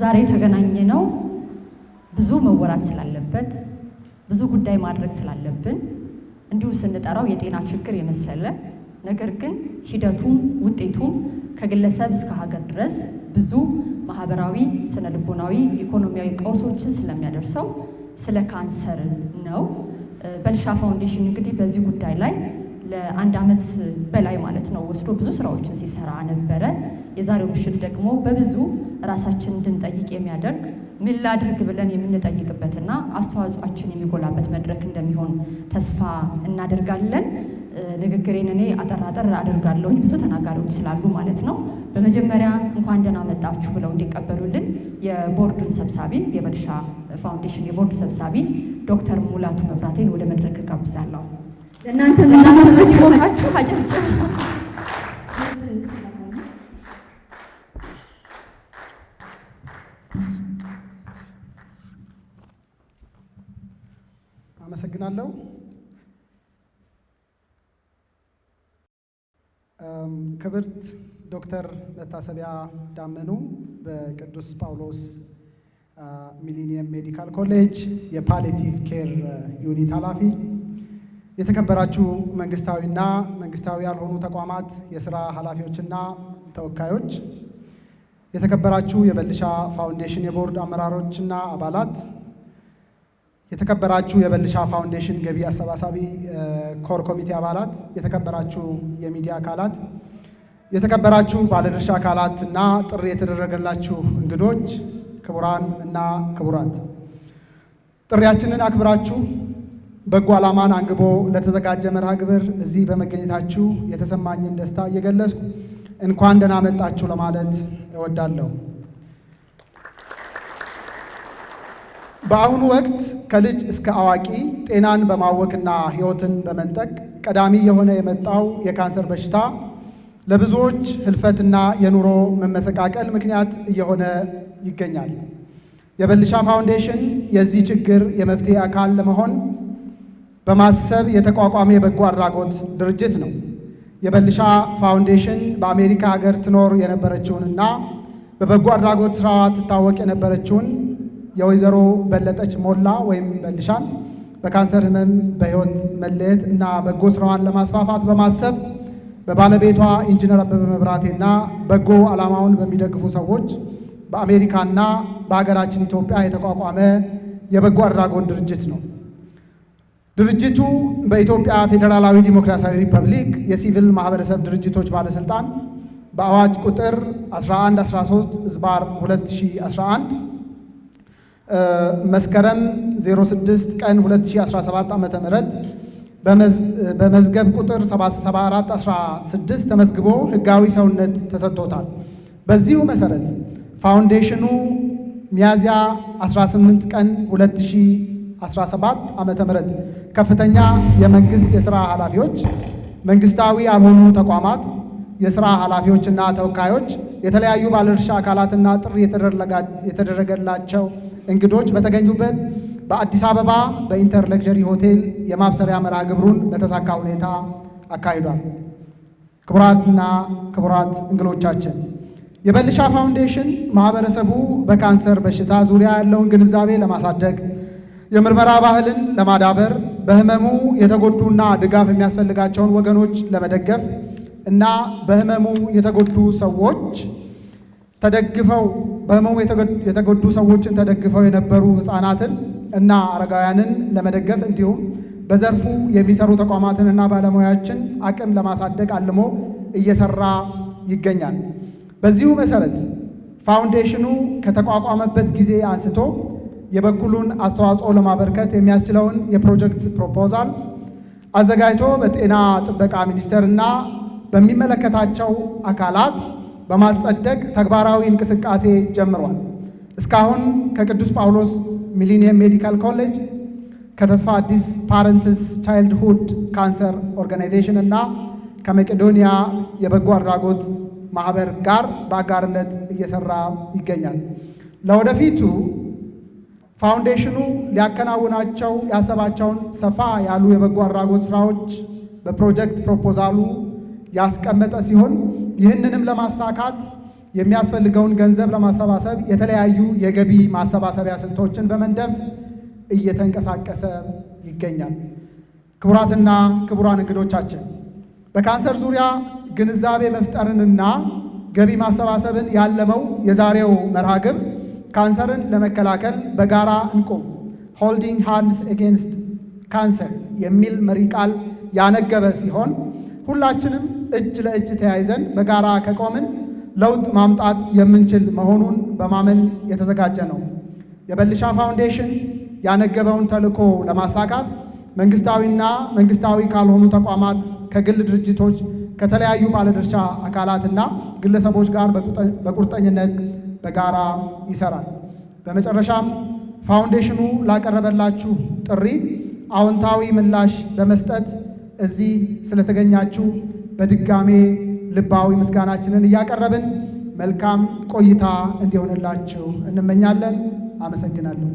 ዛሬ የተገናኘነው ብዙ መወራት ስላለበት ብዙ ጉዳይ ማድረግ ስላለብን እንዲሁ ስንጠራው የጤና ችግር የመሰለ ነገር ግን ሂደቱም ውጤቱም ከግለሰብ እስከ ሀገር ድረስ ብዙ ማህበራዊ፣ ስነልቦናዊ፣ ኢኮኖሚያዊ ቀውሶችን ስለሚያደርሰው ስለ ካንሰር ነው። በልሻ ፋውንዴሽን እንግዲህ በዚህ ጉዳይ ላይ ለአንድ ዓመት በላይ ማለት ነው ወስዶ ብዙ ስራዎችን ሲሰራ ነበረ። የዛሬው ምሽት ደግሞ በብዙ ራሳችን እንድንጠይቅ የሚያደርግ ምን ላድርግ ብለን የምንጠይቅበትና አስተዋጽኦአችን የሚጎላበት መድረክ እንደሚሆን ተስፋ እናደርጋለን። ንግግሬን እኔ አጠር አደርጋለሁ ብዙ ተናጋሪዎች ስላሉ ማለት ነው። በመጀመሪያ እንኳን ደህና መጣችሁ ብለው እንዲቀበሉልን የቦርዱን ሰብሳቢ የበልሻ ፋውንዴሽን የቦርድ ሰብሳቢ ዶክተር ሙላቱ መብራቴን ወደ መድረክ ጋብዛለሁ። እናንተ በዲሞካችሁ አጨብጭቡ። አመሰግናለሁ። ክብርት ዶክተር መታሰቢያ ዳመኑ በቅዱስ ጳውሎስ ሚሊኒየም ሜዲካል ኮሌጅ የፓሊያቲቭ ኬር ዩኒት ኃላፊ፣ የተከበራችሁ መንግስታዊና መንግስታዊ ያልሆኑ ተቋማት የሥራ ኃላፊዎችና ተወካዮች፣ የተከበራችሁ የበልሻ ፋውንዴሽን የቦርድ አመራሮችና አባላት፣ የተከበራችሁ የበልሻ ፋውንዴሽን ገቢ አሰባሳቢ ኮር ኮሚቴ አባላት፣ የተከበራችሁ የሚዲያ አካላት፣ የተከበራችሁ ባለድርሻ አካላት እና ጥሪ የተደረገላችሁ እንግዶች፣ ክቡራን እና ክቡራት፣ ጥሪያችንን አክብራችሁ በጎ ዓላማን አንግቦ ለተዘጋጀ መርሃ ግብር እዚህ በመገኘታችሁ የተሰማኝን ደስታ እየገለጽኩ እንኳን ደህና መጣችሁ ለማለት እወዳለሁ። በአሁኑ ወቅት ከልጅ እስከ አዋቂ ጤናን በማወክና ሕይወትን በመንጠቅ ቀዳሚ የሆነ የመጣው የካንሰር በሽታ ለብዙዎች ህልፈትና የኑሮ መመሰቃቀል ምክንያት እየሆነ ይገኛል። የበልሻ ፋውንዴሽን የዚህ ችግር የመፍትሄ አካል ለመሆን በማሰብ የተቋቋመ የበጎ አድራጎት ድርጅት ነው። የበልሻ ፋውንዴሽን በአሜሪካ ሀገር ትኖር የነበረችውንና በበጎ አድራጎት ስራዋ ትታወቅ የነበረችውን የወይዘሮ በለጠች ሞላ ወይም በልሻን በካንሰር ህመም በህይወት መለየት እና በጎ ስራዋን ለማስፋፋት በማሰብ በባለቤቷ ኢንጂነር አበበ መብራቴና በጎ ዓላማውን በሚደግፉ ሰዎች በአሜሪካና በሀገራችን ኢትዮጵያ የተቋቋመ የበጎ አድራጎት ድርጅት ነው። ድርጅቱ በኢትዮጵያ ፌዴራላዊ ዲሞክራሲያዊ ሪፐብሊክ የሲቪል ማህበረሰብ ድርጅቶች ባለስልጣን በአዋጅ ቁጥር 1113/2011 መስከረም 06 ቀን 2017 ዓ.ም በመዝገብ ቁጥር 7416 ተመዝግቦ ህጋዊ ሰውነት ተሰጥቶታል። በዚሁ መሰረት ፋውንዴሽኑ ሚያዝያ 18 ቀን 2017 ዓ.ም ከፍተኛ የመንግስት የሥራ ኃላፊዎች፣ መንግስታዊ ያልሆኑ ተቋማት የሥራ ኃላፊዎችና ተወካዮች፣ የተለያዩ ባለድርሻ አካላትና ጥሪ የተደረገላቸው እንግዶች በተገኙበት በአዲስ አበባ በኢንተር ለግዠሪ ሆቴል የማብሰሪያ መርሃ ግብሩን በተሳካ ሁኔታ አካሂዷል። ክቡራትና ክቡራት እንግዶቻችን፣ የበልሻ ፋውንዴሽን ማህበረሰቡ በካንሰር በሽታ ዙሪያ ያለውን ግንዛቤ ለማሳደግ፣ የምርመራ ባህልን ለማዳበር፣ በህመሙ የተጎዱና ድጋፍ የሚያስፈልጋቸውን ወገኖች ለመደገፍ እና በህመሙ የተጎዱ ሰዎችን ተደግፈው የነበሩ ህፃናትን እና አረጋውያንን ለመደገፍ እንዲሁም በዘርፉ የሚሰሩ ተቋማትንና ባለሙያዎችን አቅም ለማሳደግ አልሞ እየሰራ ይገኛል። በዚሁ መሰረት ፋውንዴሽኑ ከተቋቋመበት ጊዜ አንስቶ የበኩሉን አስተዋጽኦ ለማበርከት የሚያስችለውን የፕሮጀክት ፕሮፖዛል አዘጋጅቶ በጤና ጥበቃ ሚኒስቴርና በሚመለከታቸው አካላት በማጸደቅ ተግባራዊ እንቅስቃሴ ጀምሯል። እስካሁን ከቅዱስ ጳውሎስ ሚሊኒየም ሜዲካል ኮሌጅ ከተስፋ አዲስ ፓረንትስ ቻይልድሁድ ካንሰር ኦርጋናይዜሽን እና ከመቄዶንያ የበጎ አድራጎት ማህበር ጋር በአጋርነት እየሰራ ይገኛል። ለወደፊቱ ፋውንዴሽኑ ሊያከናውናቸው ያሰባቸውን ሰፋ ያሉ የበጎ አድራጎት ስራዎች በፕሮጀክት ፕሮፖዛሉ ያስቀመጠ ሲሆን ይህንንም ለማሳካት የሚያስፈልገውን ገንዘብ ለማሰባሰብ የተለያዩ የገቢ ማሰባሰቢያ ስልቶችን በመንደፍ እየተንቀሳቀሰ ይገኛል። ክቡራትና ክቡራን እንግዶቻችን፣ በካንሰር ዙሪያ ግንዛቤ መፍጠርንና ገቢ ማሰባሰብን ያለመው የዛሬው መርሃ ግብር ካንሰርን ለመከላከል በጋራ እንቁም ሆልዲንግ ሃንድስ ኤጌንስት ካንሰር የሚል መሪ ቃል ያነገበ ሲሆን ሁላችንም እጅ ለእጅ ተያይዘን በጋራ ከቆምን ለውጥ ማምጣት የምንችል መሆኑን በማመን የተዘጋጀ ነው። የበልሻ ፋውንዴሽን ያነገበውን ተልዕኮ ለማሳካት መንግስታዊና መንግስታዊ ካልሆኑ ተቋማት፣ ከግል ድርጅቶች፣ ከተለያዩ ባለድርሻ አካላትና ግለሰቦች ጋር በቁርጠኝነት በጋራ ይሰራል። በመጨረሻም ፋውንዴሽኑ ላቀረበላችሁ ጥሪ አዎንታዊ ምላሽ በመስጠት እዚህ ስለተገኛችሁ በድጋሜ ልባዊ ምስጋናችንን እያቀረብን መልካም ቆይታ እንዲሆንላችሁ እንመኛለን። አመሰግናለሁ።